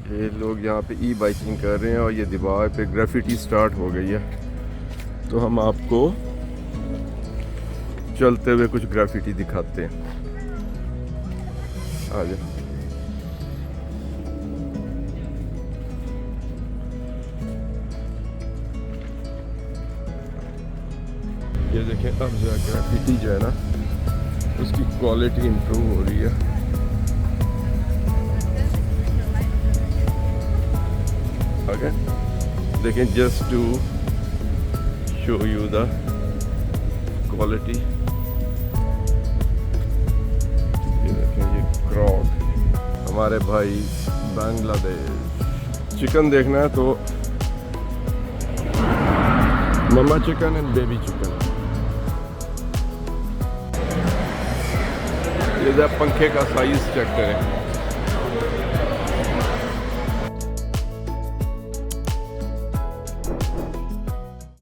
ये लोग यहाँ पे ई बाइकिंग कर रहे हैं और ये दीवार पे ग्राफिटी स्टार्ट हो गई है, तो हम आपको चलते हुए कुछ ग्राफिटी दिखाते हैं। आ जाओ। ये देखें, अब जो ग्राफिटी जो है ना उसकी क्वालिटी इम्प्रूव हो रही है। ओके, देखें, just to show you the quality. ये देखें, ये क्रॉक हमारे भाई बांग्लादेश। चिकन देखना है तो मम्मा चिकन एंड बेबी चिकन। ये पंखे का साइज चेक करें।